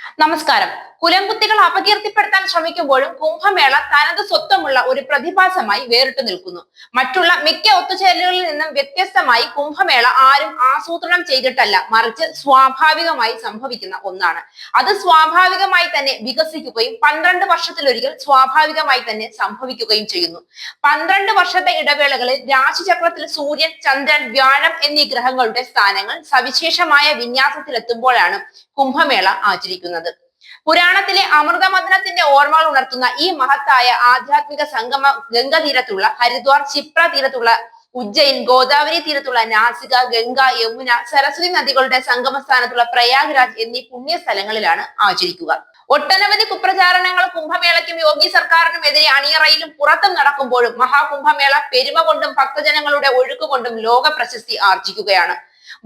നമസ്കാരം. കുലംകുത്തികൾ അപകീർത്തിപ്പെടുത്താൻ ശ്രമിക്കുമ്പോഴും കുംഭമേള തനത് സ്വത്വമുള്ള ഒരു പ്രതിഭാസമായി വേറിട്ടു നിൽക്കുന്നു. മറ്റുള്ള മിക്ക ഒത്തുചേരലുകളിൽ നിന്നും വ്യത്യസ്തമായി കുംഭമേള ആരും ആസൂത്രണം ചെയ്തിട്ടല്ല, മറിച്ച് സ്വാഭാവികമായി സംഭവിക്കുന്ന ഒന്നാണ്. അത് സ്വാഭാവികമായി തന്നെ വികസിക്കുകയും 12 വർഷത്തിലൊരിക്കൽ സ്വാഭാവികമായി തന്നെ സംഭവിക്കുകയും ചെയ്യുന്നു. 12 വർഷത്തെ ഇടവേളകളിൽ രാശിചക്രത്തിൽ സൂര്യൻ, ചന്ദ്രൻ, വ്യാഴം എന്നീ ഗ്രഹങ്ങളുടെ സ്ഥാനങ്ങൾ സവിശേഷമായ വിന്യാസത്തിലെത്തുമ്പോഴാണ് കുംഭമേള ആചരിക്കുന്നത്. പുരാണത്തിലെ അമൃതമഥനത്തിന്റെ ഓർമ്മകൾ ഉണർത്തുന്ന ഈ മഹത്തായ ആധ്യാത്മിക സംഗമ ഗംഗ തീരത്തുള്ള ഹരിദ്വാർ, ക്ഷിപ്ര തീരത്തുള്ള ഉജ്ജയിൻ, ഗോദാവരി തീരത്തുള്ള നാസിക, ഗംഗ, യമുന, സരസ്വതി നദികളുടെ സംഗമസ്ഥാനത്തുള്ള പ്രയാഗ്രാജ് എന്നീ പുണ്യസ്ഥലങ്ങളിലാണ് ആചരിക്കുക. ഒട്ടനവധി കുപ്രചാരണങ്ങൾ കുംഭമേളയ്ക്കും യോഗി സർക്കാരിനുമെതിരെ അണിയറയിലും പുറത്തും നടക്കുമ്പോഴും മഹാകുംഭമേള പെരുമ കൊണ്ടും ഭക്തജനങ്ങളുടെ ഒഴുക്കുകൊണ്ടും ലോക പ്രശസ്തി ആർജിക്കുകയാണ്.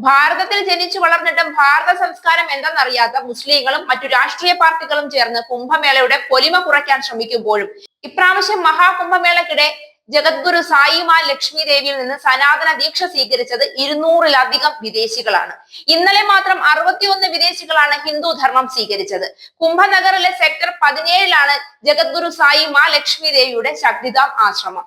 ഭാരതത്തിൽ ജനിച്ചു വളർന്നിട്ടും ഭാരത സംസ്കാരം എന്തെന്നറിയാത്ത മുസ്ലിങ്ങളും മറ്റു രാഷ്ട്രീയ പാർട്ടികളും ചേർന്ന് കുംഭമേളയുടെ പൊലിമ കുറയ്ക്കാൻ ശ്രമിക്കുമ്പോഴും ഇപ്രാവശ്യം മഹാകുംഭമേളക്കിടെ ജഗദ്ഗുരു സായിമാ ലക്ഷ്മി ദേവിയിൽ നിന്ന് സനാതന ദീക്ഷ സ്വീകരിച്ചത് 200-ലധികം വിദേശികളാണ്. ഇന്നലെ മാത്രം 61 വിദേശികളാണ് ഹിന്ദു ധർമ്മം സ്വീകരിച്ചത്. കുംഭനഗറിലെ സെക്ടർ 17-ലാണ് ജഗദ്ഗുരു സായിമാ ലക്ഷ്മി ദേവിയുടെ ശക്തിധാം ആശ്രമം.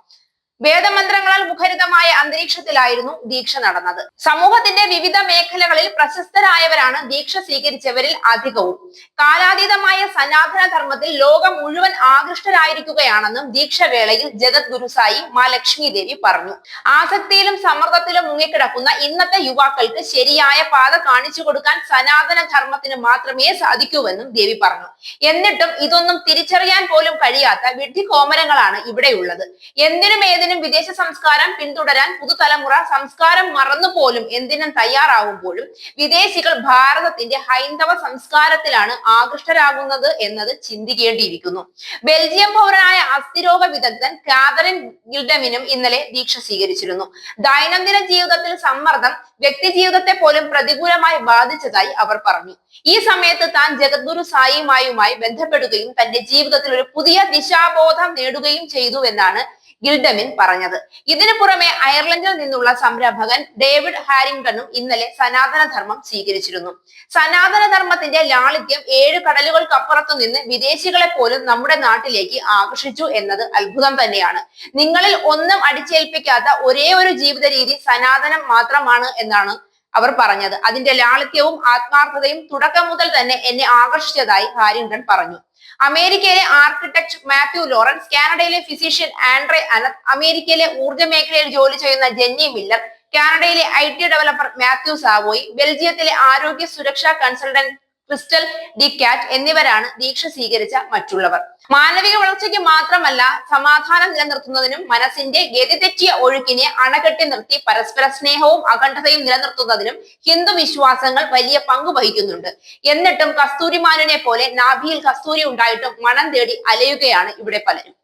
വേദമന്ത്രങ്ങളാൽ മുഖരിതമായ അന്തരീക്ഷത്തിലായിരുന്നു ദീക്ഷ നടന്നത്. സമൂഹത്തിന്റെ വിവിധ മേഖലകളിൽ പ്രശസ്തരായവരാണ് ദീക്ഷ സ്വീകരിച്ചവരിൽ അധികവും. കാലാതീതമായ സനാതന ധർമ്മത്തിൽ ലോകം മുഴുവൻ ആകൃഷ്ടരായിരിക്കുകയാണെന്നും ദീക്ഷവേളയിൽ ജഗദ്ഗുരു സായി മാ ലക്ഷ്മി ദേവി പറഞ്ഞു. ആസക്തിയിലും സമ്മർദ്ദത്തിലും മുങ്ങിക്കിടക്കുന്ന ഇന്നത്തെ യുവാക്കൾക്ക് ശരിയായ പാത കാണിച്ചു കൊടുക്കാൻ സനാതന ധർമ്മത്തിന് മാത്രമേ സാധിക്കൂവെന്നും ദേവി പറഞ്ഞു. എന്നിട്ടും ഇതൊന്നും തിരിച്ചറിയാൻ പോലും കഴിയാത്ത വിഡ്ഢിക്കോമരങ്ങളാണ് ഇവിടെയുള്ളത്. എന്തിനും വിദേശ സംസ്കാരം പിന്തുടരാൻ പുതുതലമുറ സംസ്കാരം മറന്നുപോലും എന്തിനും തയ്യാറാവുമ്പോഴും വിദേശികൾ ഭാരതത്തിന്റെ ഹൈന്ദവ സംസ്കാരത്തിലാണ് ആകൃഷ്ടരാകുന്നത് എന്നത് ചിന്തിക്കേണ്ടിയിരിക്കുന്നു. ബെൽജിയം പൗരനായ അസ്ഥിരോഗ വിദഗ്ധൻ കാതറിൻ ഗിൽഡമിനും ഇന്നലെ ദീക്ഷ സ്വീകരിച്ചിരുന്നു. ദൈനംദിന ജീവിതത്തിൽ സമ്മർദ്ദം വ്യക്തി ജീവിതത്തെ പോലും പ്രതികൂലമായി ബാധിച്ചതായി അവർ പറഞ്ഞു. ഈ സമയത്ത് താൻ ജഗദ്ഗുരു സായിമായുമായി ബന്ധപ്പെടുകയും തന്റെ ജീവിതത്തിൽ ഒരു പുതിയ ദിശാബോധം നേടുകയും ചെയ്തു എന്നാണ് ഗിൽഡമിൻ പറഞ്ഞത്. ഇതിനു പുറമെ അയർലൻഡിൽ നിന്നുള്ള സംരംഭകൻ ഡേവിഡ് ഹാരിംഗ്ടണും ഇന്നലെ സനാതന ധർമ്മം സ്വീകരിച്ചിരുന്നു. സനാതന ധർമ്മത്തിന്റെ ലാളിത്യം 7 കടലുകൾക്കപ്പുറത്തു നിന്ന് വിദേശികളെ പോലും നമ്മുടെ നാട്ടിലേക്ക് ആകർഷിച്ചു എന്നത് അത്ഭുതം തന്നെയാണ്. നിങ്ങളിൽ ഒന്നും അടിച്ചേൽപ്പിക്കാത്ത ഒരേ ഒരു ജീവിത രീതി സനാതനം മാത്രമാണ് എന്നാണ് അവർ പറഞ്ഞത്. അതിന്റെ ലാളിത്യവും ആത്മാർത്ഥതയും തുടക്കം മുതൽ തന്നെ എന്നെ ആകർഷിച്ചതായി ഹാരിംഗ്ടൺ പറഞ്ഞു. അമേരിക്കയിലെ ആർക്കിടെക്ട് മാത്യു ലോറൻസ്, കാനഡയിലെ ഫിസിഷ്യൻ ആൻഡ്രെ അനത്ത്, അമേരിക്കയിലെ ഊർജ്ജ മേഖലയിൽ ജോലി ചെയ്യുന്ന ജെന്നി മില്ലർ, കാനഡയിലെ IT ഡെവലപ്പർ മാത്യു സാവോയി, ബെൽജിയത്തിലെ ആരോഗ്യ സുരക്ഷാ കൺസൾട്ടന്റ് ക്രിസ്റ്റൽ ഡി കാറ്റ് എന്നിവരാണ് ദീക്ഷ സ്വീകരിച്ച മറ്റുള്ളവർ. മാനവിക വളർച്ചയ്ക്ക് മാത്രമല്ല, സമാധാനം നിലനിർത്തുന്നതിനും മനസ്സിന്റെ ഗതിതെറ്റിയ ഒഴുക്കിനെ അണകെട്ടി നിർത്തി പരസ്പര സ്നേഹവും അഖണ്ഡതയും നിലനിർത്തുന്നതിനും ഹിന്ദു വിശ്വാസങ്ങൾ വലിയ പങ്ക് വഹിക്കുന്നുണ്ട്. എന്നിട്ടും കസ്തൂരിമാനിനെ പോലെ നാഭിയിൽ കസ്തൂരി ഉണ്ടായിട്ടും മണം തേടി അലയുകയാണ് ഇവിടെ പലരും.